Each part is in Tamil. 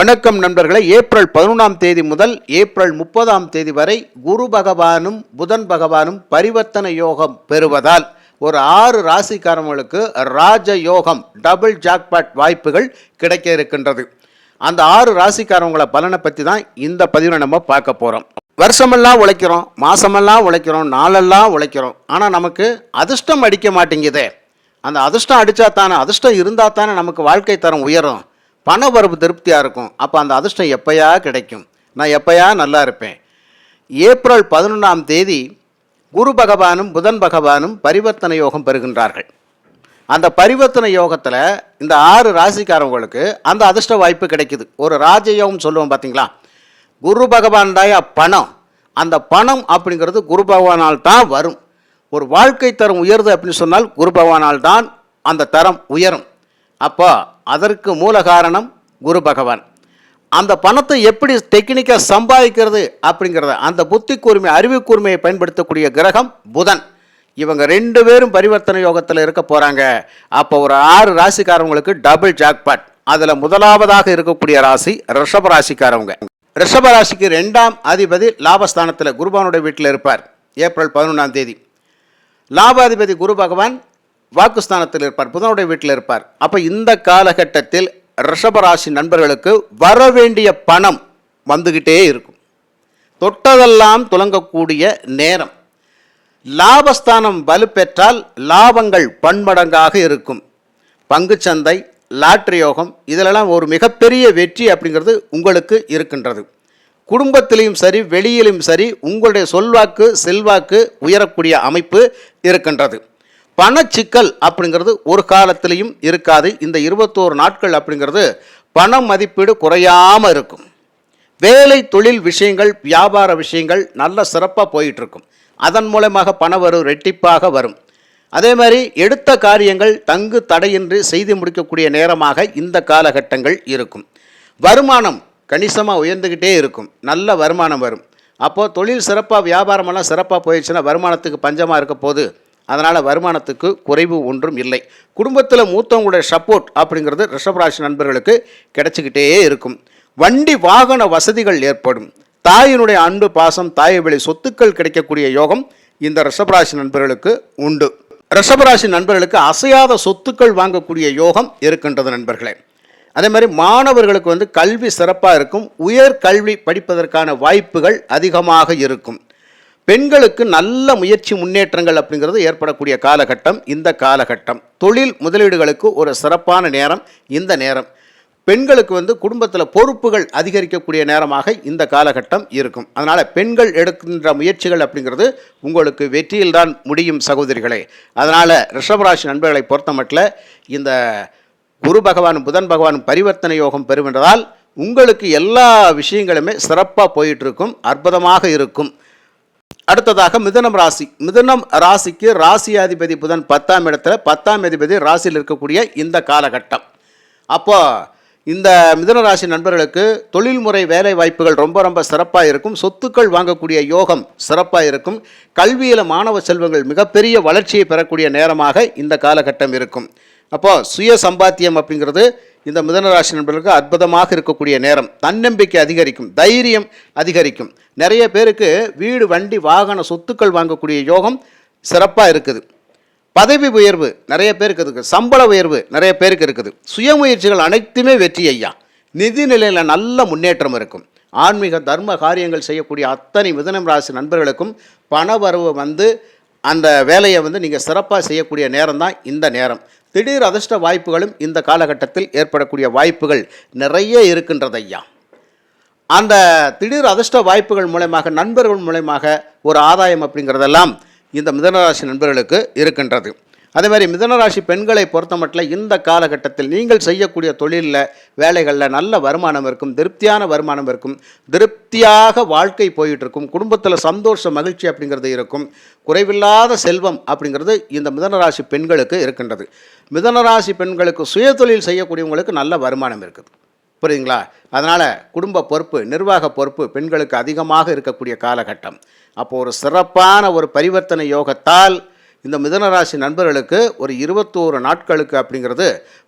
வணக்கம் நண்பர்களே. ஏப்ரல் 11ஆம் தேதி முதல் ஏப்ரல் 30ஆம் தேதி வரை குரு பகவானும் புதன் பகவானும் பரிவர்த்தனை யோகம் பெறுவதால் ஒரு 6 ராசிக்காரங்களுக்கு ராஜ யோகம் டபுள் ஜாக்பாட் வாய்ப்புகள் கிடைக்க இருக்கின்றது. அந்த 6 ராசிக்காரவங்கள பலனை பற்றி தான் இந்த பதிவில் நம்ம பார்க்க போகிறோம். வருஷமெல்லாம் உழைக்கிறோம், மாதமெல்லாம் உழைக்கிறோம், நாளெல்லாம் உழைக்கிறோம், ஆனால் நமக்கு அதிர்ஷ்டம் அடிக்க மாட்டேங்குதே. அந்த அதிர்ஷ்டம் அடித்தா தானே, அதிர்ஷ்டம் இருந்தால் தானே நமக்கு வாழ்க்கை தரம் உயரும், பண வரவு திருப்தியாக இருக்கும். அப்போ அந்த அதிர்ஷ்டம் எப்போயா கிடைக்கும், நான் எப்போயா நல்லா இருப்பேன். ஏப்ரல் 11ஆம் தேதி குரு பகவானும் புதன் பகவானும் பரிவர்த்தனை யோகம் பெறுகின்றார்கள். அந்த பரிவர்த்தனை யோகத்தில் இந்த 6 ராசிக்காரவங்களுக்கு அந்த அதிர்ஷ்ட வாய்ப்பு கிடைக்குது. ஒரு ராஜயோகம் சொல்லுவோம் பார்த்தீங்களா, குரு பகவான் தான் பணம். அந்த பணம் அப்படிங்கிறது குரு பகவானால் தான் வரும். ஒரு வாழ்க்கை தரம் உயருது அப்படின்னு சொன்னால் குரு பகவானால் தான் அந்த தரம் உயரும். அப்போ அதற்கு மூல காரணம் குரு பகவான். அந்த பணத்தை எப்படி டெக்னிக்காக சம்பாதிக்கிறது அப்படிங்கிறத அந்த புத்தி கூர்மை அறிவு கூர்மையை பயன்படுத்தக்கூடிய கிரகம் புதன். இவங்க 2 பேரும் பரிவர்த்தனை யோகத்தில் இருக்க போகிறாங்க. அப்போ ஒரு 6 ராசிக்காரவங்களுக்கு டபுள் ஜாக்பாட். அதில் முதலாவதாக இருக்கக்கூடிய ராசி ரிஷப ராசிக்காரவங்க. ரிஷப ராசிக்கு 2ஆம் அதிபதி லாபஸ்தானத்தில் குருபவனுடைய வீட்டில் இருப்பார். ஏப்ரல் 11ஆம் தேதி லாபாதிபதி குரு பகவான் வாக்குஸ்தானத்தில் இருப்பார், புதனுடைய வீட்டில் இருப்பார். அப்போ இந்த காலகட்டத்தில் ரிஷபராசி நண்பர்களுக்கு வர வேண்டிய பணம் வந்துக்கிட்டே இருக்கும். தொட்டதெல்லாம் துலங்கக்கூடிய நேரம். லாபஸ்தானம் வலுப்பெற்றால் லாபங்கள் பன்மடங்காக இருக்கும். பங்குச்சந்தை, லாட்ரி யோகம் இதிலெல்லாம் ஒரு மிகப்பெரிய வெற்றி அப்படிங்கிறது உங்களுக்கு இருக்கின்றது. குடும்பத்திலையும் சரி வெளியிலும் சரி உங்களுடைய சொல்வாக்கு செல்வாக்கு உயரக்கூடிய அமைப்பு இருக்கின்றது. பணச்சிக்கல் அப்படிங்கிறது ஒரு காலத்திலையும் இருக்காது. இந்த 21 நாட்கள் அப்படிங்கிறது பண மதிப்பீடு குறையாமல் இருக்கும். வேலை தொழில் விஷயங்கள் வியாபார விஷயங்கள் நல்ல சிறப்பாக போயிட்டுருக்கும். அதன் மூலமாக பண வரவு ரெட்டிப்பாக வரும். அதே மாதிரி எடுத்த காரியங்கள் தங்கு தடையின்றி செய்து முடிக்கக்கூடிய நேரமாக இந்த காலகட்டங்கள் இருக்கும். வருமானம் கணிசமாக உயர்ந்துக்கிட்டே இருக்கும். நல்ல வருமானம் வரும். அப்போது தொழில் சிறப்பாக வியாபாரமெல்லாம் சிறப்பாக போயிடுச்சுன்னா வருமானத்துக்கு பஞ்சமாக இருக்க போது, அதனால் வருமானத்துக்கு குறைவு ஒன்றும் இல்லை. குடும்பத்தில் மூத்தவங்களுடைய சப்போர்ட் அப்படிங்கிறது ரிஷபராசி நண்பர்களுக்கு கிடைச்சிக்கிட்டே இருக்கும். வண்டி வாகன வசதிகள் ஏற்படும். தாயினுடைய அன்பு பாசம் தாய் வழி சொத்துக்கள் கிடைக்கக்கூடிய யோகம் இந்த ரிஷபராசி நண்பர்களுக்கு உண்டு. ரிஷபராசி நண்பர்களுக்கு அசையாத சொத்துக்கள் வாங்கக்கூடிய யோகம் இருக்கின்றது நண்பர்களே. அதே மாதிரி மாணவர்களுக்கு கல்வி சிறப்பாக இருக்கும். உயர் கல்வி படிப்பதற்கான வாய்ப்புகள் அதிகமாக இருக்கும். பெண்களுக்கு நல்ல முயற்சி முன்னேற்றங்கள் அப்படிங்கிறது ஏற்படக்கூடிய காலகட்டம் இந்த காலகட்டம். தொழில் முதலீடுகளுக்கு ஒரு சிறப்பான நேரம் இந்த நேரம். பெண்களுக்கு குடும்பத்தில் பொறுப்புகள் அதிகரிக்கக்கூடிய நேரமாக இந்த காலகட்டம் இருக்கும். அதனால் பெண்கள் எடுக்கின்ற முயற்சிகள் அப்படிங்கிறது உங்களுக்கு வெற்றியில்தான் முடியும் சகோதரிகளே. அதனால் ரிஷபராசி நண்பர்களை பொறுத்த மட்டும் இந்த குரு பகவானும் புதன் பகவானும் பரிவர்த்தனை யோகம் பெறுகின்றதால் உங்களுக்கு எல்லா விஷயங்களுமே சிறப்பாக போயிட்டுருக்கும், அற்புதமாக இருக்கும். அடுத்ததாக மிதுனம் ராசி. மிதுனம் ராசிக்கு ராசியாதிபதி புதன் 10ஆம் இடத்துல, 10ஆம் அதிபதி ராசியில் இருக்கக்கூடிய இந்த காலகட்டம். அப்போ இந்த மிதுன ராசி நண்பர்களுக்கு தொழில்முறை வேலை வாய்ப்புகள் ரொம்ப ரொம்ப சிறப்பாக இருக்கும். சொத்துக்கள் வாங்கக்கூடிய யோகம் சிறப்பாக இருக்கும். கல்வியில் மாணவ செல்வங்கள் மிகப்பெரிய வளர்ச்சியை பெறக்கூடிய நேரமாக இந்த காலகட்டம் இருக்கும். அப்போது சுய சம்பாத்தியம் அப்படிங்கிறது இந்த மிதுனராசி நண்பர்களுக்கு அற்புதமாக இருக்கக்கூடிய நேரம். தன்னம்பிக்கை அதிகரிக்கும், தைரியம் அதிகரிக்கும். நிறைய பேருக்கு வீடு வண்டி வாகன சொத்துக்கள் வாங்கக்கூடிய யோகம் சிறப்பாக இருக்குது. பதவி உயர்வு நிறைய பேருக்கு இருக்குது. சம்பள உயர்வு நிறைய பேருக்கு இருக்குது. சுயமுயற்சிகள் அனைத்துமே வெற்றி ஐயா. நிதி நிலையில் நல்ல முன்னேற்றம் இருக்கும். ஆன்மீக தர்ம காரியங்கள் செய்யக்கூடிய அத்தனை மிதுனம் ராசி நண்பர்களுக்கும் பண வரவு அந்த வேலையை நீங்கள் சிறப்பாக செய்யக்கூடிய நேரம் தான் இந்த நேரம். திடீர் அதிர்ஷ்ட வாய்ப்புகளும் இந்த காலகட்டத்தில் ஏற்படக்கூடிய வாய்ப்புகள் நிறைய இருக்கின்றது ஐயா. அந்த திடீர் அதிர்ஷ்ட வாய்ப்புகள் மூலமாக நண்பர்கள் மூலமாக ஒரு ஆதாயம் அப்படிங்கிறதெல்லாம் இந்த மிதுனராசி நண்பர்களுக்கு இருக்கின்றது. அதே மாதிரி மிதுனராசி பெண்களை பொறுத்த மட்டும் இந்த காலகட்டத்தில் நீங்கள் செய்யக்கூடிய தொழிலில் வேலைகளில் நல்ல வருமானம் இருக்கும், திருப்தியான வருமானம் இருக்கும், திருப்தியாக வாழ்க்கை போயிட்டுருக்கும். குடும்பத்தில் சந்தோஷ மகிழ்ச்சி அப்படிங்கிறது இருக்கும். குறைவில்லாத செல்வம் அப்படிங்கிறது இந்த மிதுனராசி பெண்களுக்கு இருக்கின்றது. மிதுனராசி பெண்களுக்கு சுயதொழில் செய்யக்கூடியவங்களுக்கு நல்ல வருமானம் இருக்குது. புரியுதுங்களா? அதனால் குடும்ப பொறுப்பு, நிர்வாக பொறுப்பு பெண்களுக்கு அதிகமாக இருக்கக்கூடிய காலகட்டம். அப்போது ஒரு சிறப்பான ஒரு பரிவர்த்தனை யோகத்தால் இந்த மிதுனராசி நண்பர்களுக்கு ஒரு 21 நாட்களுக்கு அப்படிங்கிறது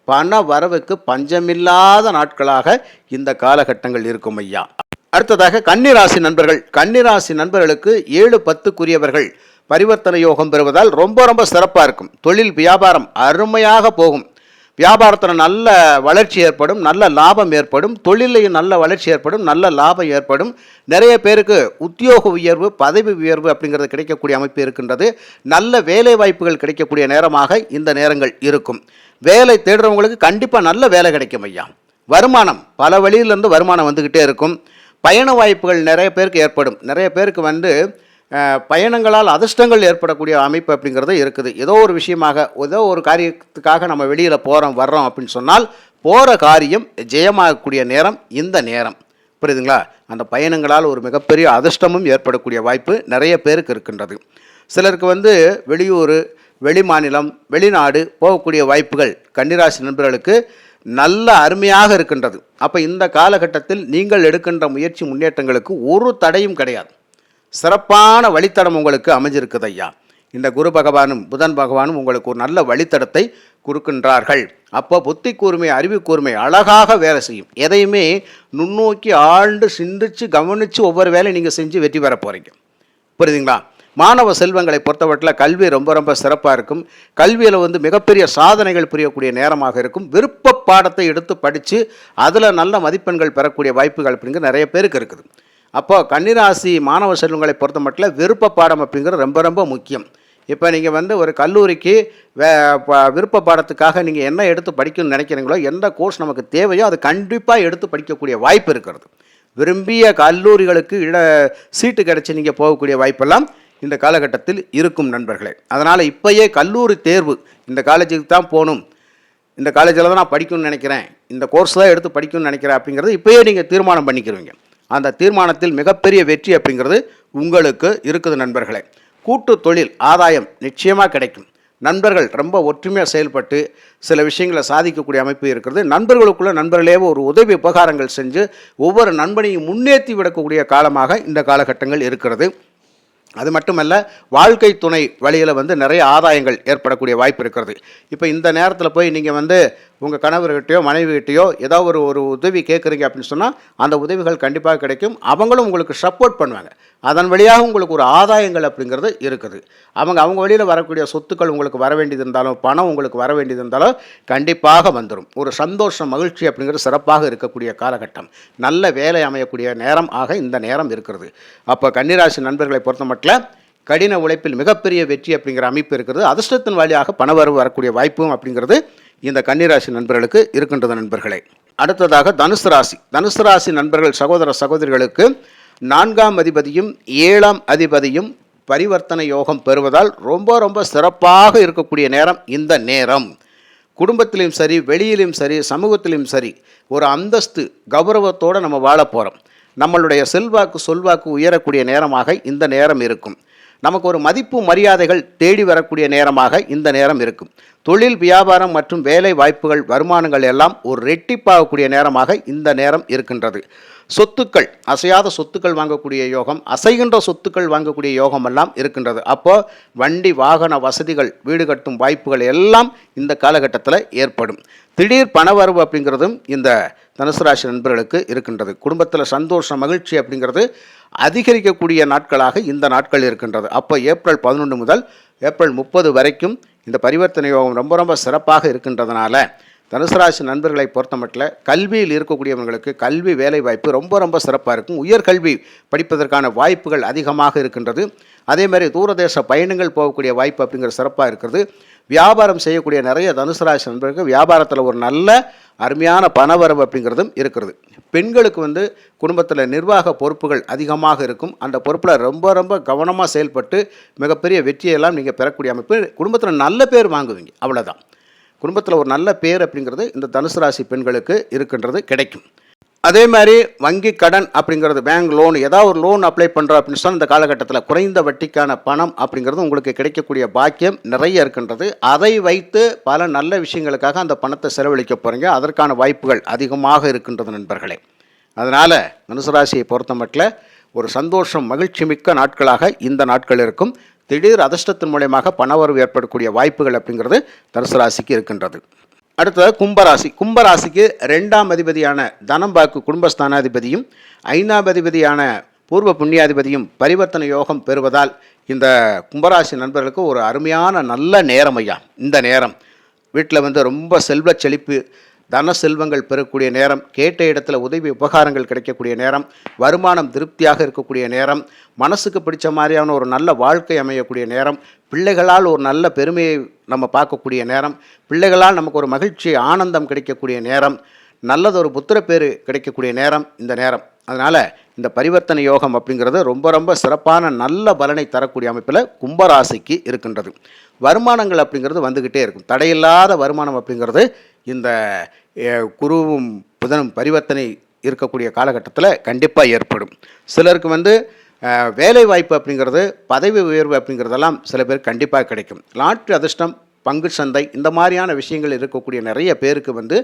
பண வரவுக்கு பஞ்சமில்லாத நாட்களாக இந்த காலகட்டங்கள் இருக்கும் ஐயா. அடுத்ததாக கன்னிராசி நண்பர்கள். கன்னிராசி நண்பர்களுக்கு 7-10க்குரியவர்கள் பரிவர்த்தனை யோகம் பெறுவதால் ரொம்ப ரொம்ப சிறப்பாக இருக்கும். தொழில் வியாபாரம் அருமையாக போகும். வியாபாரத்தில் நல்ல வளர்ச்சி ஏற்படும், நல்ல லாபம் ஏற்படும். தொழிலையும் நல்ல வளர்ச்சி ஏற்படும், நல்ல லாபம் ஏற்படும். நிறைய பேருக்கு உத்தியோக உயர்வு, பதவி உயர்வு அப்படிங்கிறது கிடைக்கக்கூடிய அமைப்பு இருக்கின்றது. நல்ல வேலை வாய்ப்புகள் கிடைக்கக்கூடிய நேரமாக இந்த நேரங்கள் இருக்கும். வேலை தேடுறவங்களுக்கு கண்டிப்பாக நல்ல வேலை கிடைக்கும் ஐயா. வருமானம் பல வழியிலேருந்து வருமானம் வந்துக்கிட்டே இருக்கும். பயண வாய்ப்புகள் நிறைய பேருக்கு ஏற்படும். நிறைய பேருக்கு பயணங்களால் அதிர்ஷ்டங்கள் ஏற்படக்கூடிய அமைப்பு அப்படிங்கிறது இருக்குது. ஏதோ ஒரு விஷயமாக, ஏதோ ஒரு காரியத்துக்காக நம்ம வெளியில் போகிறோம் வர்றோம் அப்படின்னு சொன்னால் போகிற காரியம் ஜெயமாகக்கூடிய நேரம் இந்த நேரம். புரியுதுங்களா? அந்த பயணங்களால் ஒரு மிகப்பெரிய அதிர்ஷ்டமும் ஏற்படக்கூடிய வாய்ப்பு நிறைய பேருக்கு இருக்கின்றது. சிலருக்கு வெளியூர், வெளிமாநிலம், வெளிநாடு போகக்கூடிய வாய்ப்புகள் கன்னிராசி நண்பர்களுக்கு நல்ல அருமையாக இருக்கின்றது. அப்போ இந்த காலகட்டத்தில் நீங்கள் எடுக்கின்ற முயற்சி முன்னேற்றங்களுக்கு ஒரு தடையும் கிடையாது. சிறப்பான வழித்தடம் உங்களுக்கு அமைஞ்சிருக்குது ஐயா. இந்த குரு பகவானும் புதன் பகவானும் உங்களுக்கு ஒரு நல்ல வழித்தடத்தை கொடுக்கின்றார்கள். அப்போ புத்தி கூர்மை, அறிவு கூர்மை அழகாக வேலை செய்யும். எதையுமே நுண்ணோக்கி ஆழ்ந்து சிந்திச்சு கவனித்து ஒவ்வொரு வேலையும் நீங்கள் செஞ்சு வெற்றி பெற போகிறீங்க. புரியுதுங்களா? மாணவ செல்வங்களை பொறுத்தவரையில் கல்வி ரொம்ப ரொம்ப சிறப்பாக இருக்கும். கல்வியில் மிகப்பெரிய சாதனைகள் புரியக்கூடிய நேரமாக இருக்கும். விருப்ப பாடத்தை எடுத்து படித்து அதில் நல்ல மதிப்பெண்கள் பெறக்கூடிய வாய்ப்புகள் அப்படிங்கிற நிறைய பேருக்கு இருக்குது. அப்போ கன்னிராசி மாணவ செல்வங்களை பொறுத்த மட்டும் விருப்ப பாடம் அப்படிங்கிறது ரொம்ப ரொம்ப முக்கியம். இப்போ நீங்கள் ஒரு கல்லூரிக்கு விருப்ப பாடத்துக்காக நீங்கள் என்ன எடுத்து படிக்கணும்னு நினைக்கிறீங்களோ, எந்த கோர்ஸ் நமக்கு தேவையோ அது கண்டிப்பாக எடுத்து படிக்கக்கூடிய வாய்ப்பு இருக்கிறது. விரும்பிய கல்லூரிகளுக்கு சீட்டு கிடச்சி நீங்கள் போகக்கூடிய வாய்ப்பெல்லாம் இந்த காலகட்டத்தில் இருக்கும் நண்பர்களே. அதனால் இப்போயே கல்லூரி தேர்வு, இந்த காலேஜுக்கு தான் போகணும், இந்த காலேஜில் தான் நான் படிக்கணும்னு நினைக்கிறேன், இந்த கோர்ஸ் தான் எடுத்து படிக்கணும்னு நினைக்கிறேன் அப்படிங்கிறது இப்போயே நீங்கள் தீர்மானம் பண்ணிக்கிறீங்க. அந்த தீர்மானத்தில் மிகப்பெரிய வெற்றி அப்படிங்கிறது உங்களுக்கு இருக்குது நண்பர்களே. கூட்டு தொழில் ஆதாயம் நிச்சயமாக கிடைக்கும். நண்பர்கள் ரொம்ப ஒற்றுமையாக செயல்பட்டு சில விஷயங்களை சாதிக்கக்கூடிய அமைப்பு இருக்கிறது. நண்பர்களுக்குள்ள நண்பர்களே ஒரு உதவி உபகாரங்கள் செஞ்சு ஒவ்வொரு நண்பனையும் முன்னேற்றி விடக்கூடிய காலமாக இந்த காலகட்டங்கள் இருக்கிறது. அது மட்டுமல்ல, வாழ்க்கை துணை வழியில் நிறைய ஆதாயங்கள் ஏற்படக்கூடிய வாய்ப்பு இருக்கிறது. இப்போ இந்த நேரத்தில் போய் நீங்கள் உங்கள் கணவர்கிட்டையோ மனைவிகிட்டையோ ஏதோ ஒரு உதவி கேட்குறீங்க அப்படின்னு சொன்னால் அந்த உதவிகள் கண்டிப்பாக கிடைக்கும். அவங்களும் உங்களுக்கு சப்போர்ட் பண்ணுவாங்க. அதன் வழியாக உங்களுக்கு ஒரு ஆதாயங்கள் அப்படிங்கிறது இருக்குது. அவங்க வழியில் வரக்கூடிய சொத்துக்கள் உங்களுக்கு வர வேண்டியது இருந்தாலும், பணம் உங்களுக்கு வர வேண்டியது இருந்தாலும் கண்டிப்பாக வந்துடும். ஒரு சந்தோஷம், மகிழ்ச்சி அப்படிங்கிறது சிறப்பாக இருக்கக்கூடிய காலகட்டம். நல்ல வேலை அமையக்கூடிய நேரம் ஆக இந்த நேரம் இருக்கிறது. அப்போ கன்னிராசி நண்பர்களை பொறுத்த மட்டும் கடின உழைப்பில் மிகப்பெரிய வெற்றி அப்படிங்கிற அமைப்பு இருக்கிறது. அதிர்ஷ்டத்தின் வழியாக பணவரவு வரக்கூடிய வாய்ப்பும் அப்படிங்கிறது இந்த கன்னிராசி நண்பர்களுக்கு இருக்கின்றது நண்பர்களே. அடுத்ததாக தனுசு ராசி. தனுசு ராசி நண்பர்கள் சகோதர சகோதரிகளுக்கு 4ஆம் அதிபதியும் 7ஆம் அதிபதியும் பரிவர்த்தனை யோகம் பெறுவதால் ரொம்ப ரொம்ப சிறப்பாக இருக்கக்கூடிய நேரம் இந்த நேரம். குடும்பத்திலும் சரி, வெளியிலும் சரி, சமூகத்திலும் சரி ஒரு அந்தஸ்து கௌரவத்தோடு நம்ம வாழ போகிறோம். நம்மளுடைய செல்வாக்கு சொல்வாக்கு உயரக்கூடிய நேரமாக இந்த நேரம் இருக்கும். நமக்கு ஒரு மதிப்பு மரியாதைகள் தேடி வரக்கூடிய நேரமாக இந்த நேரம் இருக்கும். தொழில் வியாபாரம் மற்றும் வேலை வாய்ப்புகள் வருமானங்கள் எல்லாம் ஒரு ரெட்டிப்பாகக்கூடிய நேரமாக இந்த நேரம் இருக்கின்றது. சொத்துக்கள், அசையாத சொத்துக்கள் வாங்கக்கூடிய யோகம், அசைகின்ற சொத்துக்கள் வாங்கக்கூடிய யோகம் எல்லாம் இருக்கின்றது. அப்போ வண்டி வாகன வசதிகள், வீடு கட்டும் வாய்ப்புகள் எல்லாம் இந்த காலகட்டத்தில் ஏற்படும். திடீர் பணவரவு அப்படிங்கிறதும் இந்த தனுசு ராசி நண்பர்களுக்கு இருக்கின்றது. குடும்பத்தில் சந்தோஷம், மகிழ்ச்சி அப்படிங்கிறது அதிகரிக்கக்கூடிய நாட்களாக இந்த நாட்கள் இருக்கின்றது. அப்போ ஏப்ரல் 11 முதல் ஏப்ரல் 30 வரைக்கும் இந்த பரிவர்த்தனை யோகம் ரொம்ப ரொம்ப சிறப்பாக இருக்கின்றதுனால தனுசு ராசி நண்பர்களை பொறுத்த மட்டும் கல்வியில் இருக்கக்கூடியவர்களுக்கு கல்வி வேலை வாய்ப்பு ரொம்ப ரொம்ப சிறப்பாக இருக்கும். உயர்கல்வி படிப்பதற்கான வாய்ப்புகள் அதிகமாக இருக்கின்றது. அதே மாதிரி தூரதேச பயணங்கள் போகக்கூடிய வாய்ப்பு அப்படிங்கிற சிறப்பாக இருக்கிறது. வியாபாரம் செய்யக்கூடிய நிறைய தனுசு ராசி நண்பர்களுக்கு வியாபாரத்தில் ஒரு நல்ல அருமையான பணவரவு அப்படிங்கிறதும் இருக்கிறது. பெண்களுக்கு குடும்பத்தில் நிர்வாக பொறுப்புகள் அதிகமாக இருக்கும். அந்த பொறுப்பில் ரொம்ப ரொம்ப கவனமாக செயல்பட்டு மிகப்பெரிய வெற்றியெல்லாம் நீங்கள் பெறக்கூடிய அமைப்பு. குடும்பத்தில் நல்ல பேர் வாங்குவீங்க, அவ்வளோதான். குடும்பத்தில் ஒரு நல்ல பேர் அப்படிங்கிறது இந்த தனுசு ராசி பெண்களுக்கு இருக்கின்றது, கிடைக்கும். அதே மாதிரி வங்கி கடன் அப்படிங்கிறது, பேங்க் லோன், ஏதாவது ஒரு லோன் அப்ளை பண்ணுறோம் அப்படின்னு சொன்னால் இந்த காலகட்டத்தில் குறைந்த வட்டிக்கான பணம் அப்படிங்கிறது உங்களுக்கு கிடைக்கக்கூடிய பாக்கியம் நிறைய இருக்கின்றது. அதை வைத்து பல நல்ல விஷயங்களுக்காக அந்த பணத்தை செலவழிக்க போகிறீங்க. அதற்கான வாய்ப்புகள் அதிகமாக இருக்கின்றது நண்பர்களே. அதனால் தனுசு ராசியை பொறுத்த மட்டும் ஒரு சந்தோஷம் மகிழ்ச்சி மிக்க நாட்களாக இந்த நாட்கள் இருக்கும். திடீர் அதிர்ஷ்டத்தின் மூலமாக பணவரவு ஏற்படக்கூடிய வாய்ப்புகள் அப்படிங்கிறது தனுசு ராசிக்கு இருக்கின்றது. அடுத்தது கும்பராசி. கும்பராசிக்கு 2ஆம் அதிபதியான தனம்பாக்கு குடும்பஸ்தானாதிபதியும் 5ஆம் அதிபதியான பூர்வ புண்ணியாதிபதியும் பரிவர்த்தனை யோகம் பெறுவதால் இந்த கும்பராசி நண்பர்களுக்கு ஒரு அருமையான நல்ல நேரம் ஐயா. இந்த நேரம் வீட்டில் ரொம்ப செல்வ செழிப்பு, தன செல்வங்கள் பெறக்கூடிய நேரம், கேட்ட இடத்துல உதவி உபகாரங்கள் கிடைக்கக்கூடிய நேரம், வருமானம் திருப்தியாக இருக்கக்கூடிய நேரம், மனசுக்கு பிடிச்ச மாதிரியான ஒரு நல்ல வாழ்க்கை அமையக்கூடிய நேரம், பிள்ளைகளால் ஒரு நல்ல பெருமையை நம்ம பார்க்கக்கூடிய நேரம், பிள்ளைகளால் நமக்கு ஒரு மகிழ்ச்சி ஆனந்தம் கிடைக்கக்கூடிய நேரம், நல்லதொரு புத்திர பேரு கிடைக்கக்கூடிய நேரம் இந்த நேரம். அதனால் இந்த பரிவர்த்தனை யோகம் அப்படிங்கிறது ரொம்ப சிறப்பான நல்ல பலனை தரக்கூடிய அமைப்பில் கும்பராசிக்கு இருக்கின்றது. வருமானங்கள் அப்படிங்கிறது வந்துக்கிட்டே இருக்கும். தடையில்லாத வருமானம் அப்படிங்கிறது இந்த குருவும் புதனும் பரிவர்த்தனை இருக்கக்கூடிய காலகட்டத்தில் கண்டிப்பாக ஏற்படும். சிலருக்கு வேலை வாய்ப்பு அப்படிங்கிறது, பதவி உயர்வு அப்படிங்கிறதெல்லாம் சில பேர் கண்டிப்பாக கிடைக்கும். லாட்ரி அதிர்ஷ்டம், பங்கு சந்தை இந்த மாதிரியான விஷயங்கள் இருக்கக்கூடிய நிறைய பேருக்கு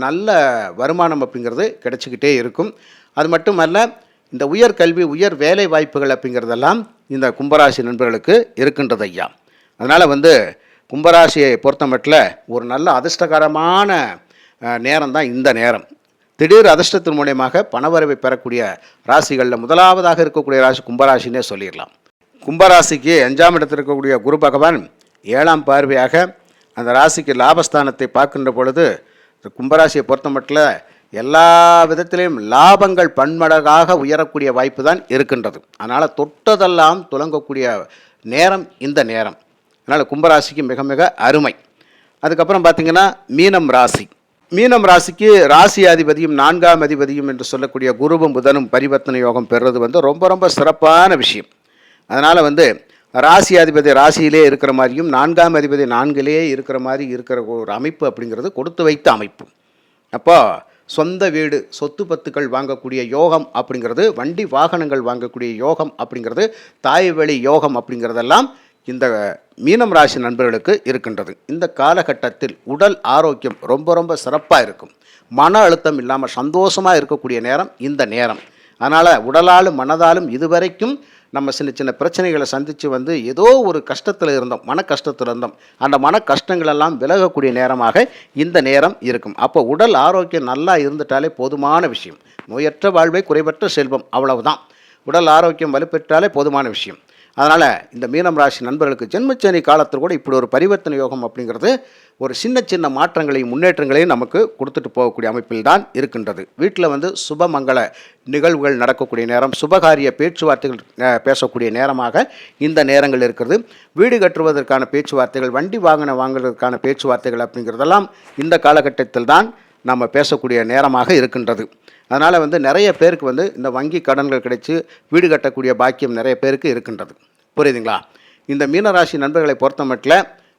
நல்ல வருமானம் அப்படிங்கிறது கிடைச்சிக்கிட்டே இருக்கும். அது மட்டுமல்ல, இந்த உயர்கல்வி, உயர் வேலை வாய்ப்புகள் அப்படிங்கிறதெல்லாம் இந்த கும்பராசி நண்பர்களுக்கு இருக்கின்றது ஐயா. அதனால் கும்பராசியை பொறுத்த மட்டில் ஒரு நல்ல அதிர்ஷ்டகரமான நேரம் தான் இந்த நேரம். திடீர் அதிர்ஷ்டத்தின் மூலமாக பணவரவை பெறக்கூடிய ராசிகளில் முதலாவதாக இருக்கக்கூடிய ராசி கும்பராசினே சொல்லிடலாம். கும்பராசிக்கு 5ஆம் இடத்தில் இருக்கக்கூடிய குரு பகவான் 7ஆம் பார்வையாக அந்த ராசிக்கு லாபஸ்தானத்தை பார்க்கின்ற பொழுது கும்பராசியை பொறுத்த மட்டில் எல்லா விதத்திலையும் லாபங்கள் பன்மடங்காக உயரக்கூடிய வாய்ப்பு தான் இருக்கின்றது. அதனால் தொட்டதெல்லாம் துலங்கக்கூடிய நேரம் இந்த நேரம். அதனால் கும்பராசிக்கு மிக மிக அருமை. அதுக்கப்புறம் பார்த்திங்கன்னா மீனம் ராசி. மீனம் ராசிக்கு ராசி அதிபதியும் 4ஆம் அதிபதியும் என்று சொல்லக்கூடிய குருவும் புதனும் பரிவர்த்தனை யோகம் பெறுறது ரொம்ப சிறப்பான விஷயம். அதனால் ராசி அதிபதி ராசியிலே இருக்கிற மாதிரியும் 4ஆம் அதிபதி 4லே இருக்கிற மாதிரி இருக்கிற ஒரு அமைப்பு அப்படிங்கிறது கொடுத்து வைத்த அமைப்பு. அப்போ சொந்த வீடு, சொத்து பத்துக்கள் வாங்கக்கூடிய யோகம் அப்படிங்கிறது, வண்டி வாகனங்கள் வாங்கக்கூடிய யோகம் அப்படிங்கிறது, தாய் வழி யோகம் அப்படிங்கிறதெல்லாம் இந்த மீனம் ராசி நண்பர்களுக்கு இருக்கின்றது. இந்த காலகட்டத்தில் உடல் ஆரோக்கியம் ரொம்ப சிறப்பாக இருக்கும். மன அழுத்தம் இல்லாமல் சந்தோஷமாக இருக்கக்கூடிய நேரம் இந்த நேரம். அதனால் உடலாலும் மனதாலும் இதுவரைக்கும் நம்ம சின்ன பிரச்சனைகளை சந்தித்து ஏதோ ஒரு கஷ்டத்தில் இருந்தோம், மன கஷ்டத்தில் இருந்தோம். அந்த மன கஷ்டங்களெல்லாம் விலகக்கூடிய நேரமாக இந்த நேரம் இருக்கும். அப்போ உடல் ஆரோக்கியம் நல்லா இருந்துட்டாலே போதுமான விஷயம். நோயற்ற வாழ்வை குறைவற்ற செல்வம், அவ்வளவுதான். உடல் ஆரோக்கியம் வலுப்பெற்றாலே போதுமான விஷயம். அதனால் இந்த மீனம் ராசி நண்பர்களுக்கு ஜென்மச்சனி காலத்தில் கூட இப்படி ஒரு பரிவர்த்தனை யோகம் அப்படிங்கிறது ஒரு சின்ன மாற்றங்களையும் முன்னேற்றங்களையும் நமக்கு கொடுத்துட்டு போகக்கூடிய அமைப்பில் தான் இருக்கின்றது. வீட்டில் சுபமங்கள நிகழ்வுகள் நடக்கக்கூடிய நேரம், சுபகாரிய பேச்சுவார்த்தைகள் பேசக்கூடிய நேரமாக இந்த நேரங்கள் இருக்கிறது. வீடு கட்டுவதற்கான பேச்சுவார்த்தைகள், வண்டி வாகனம் வாங்குவதற்கான பேச்சுவார்த்தைகள் அப்படிங்கிறதெல்லாம் இந்த காலகட்டத்தில் தான் நம்ம பேசக்கூடிய நேரமாக இருக்கின்றது. அதனால் நிறைய பேருக்கு இந்த வங்கி கடன்கள் கிடைச்சி வீடு கட்டக்கூடிய பாக்கியம் நிறைய பேருக்கு இருக்கின்றது. புரியுதுங்களா? இந்த மீனராசி நண்பர்களை பொறுத்த மட்டில்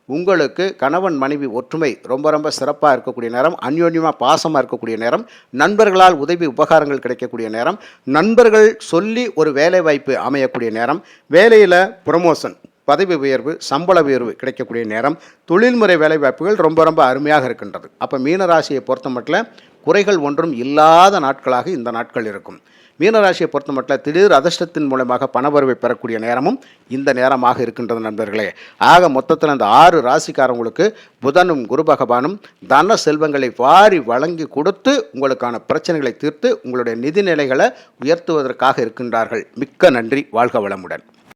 உங்களுக்கு கணவன் மனைவி ஒற்றுமை ரொம்ப சிறப்பாக இருக்கக்கூடிய நேரம், அந்யோன்யமாக பாசமாக இருக்கக்கூடிய நேரம், நண்பர்களால் உதவி உபகாரங்கள் கிடைக்கக்கூடிய நேரம், நண்பர்கள் சொல்லி ஒரு வேலை வாய்ப்பு அமையக்கூடிய நேரம், வேலையில் ப்ரமோஷன், பதவி உயர்வு, சம்பள உயர்வு கிடைக்கக்கூடிய நேரம், தொழில்முறை வேலைவாய்ப்புகள் ரொம்ப அருமையாக இருக்கின்றது. அப்போ மீனராசியை பொறுத்த மட்டில் குறைகள் ஒன்றும் இல்லாத நாட்களாக இந்த நாட்கள் இருக்கும். மீனராசியை பொறுத்த மட்டில் திடீர் அதிர்ஷ்டத்தின் மூலமாக பணவரவை பெறக்கூடிய நேரமும் இந்த நேரமாக இருக்கின்றது நண்பர்களே. ஆக மொத்தத்தில் அந்த 6 ராசிக்காரங்களுக்கு புதனும் குரு பகவானும் தன செல்வங்களை வாரி வழங்கி கொடுத்து உங்களுக்கான பிரச்சனைகளை தீர்த்து உங்களுடைய நிதிநிலைகளை உயர்த்துவதற்காக இருக்கின்றார்கள். மிக்க நன்றி. வாழ்க வளமுடன்.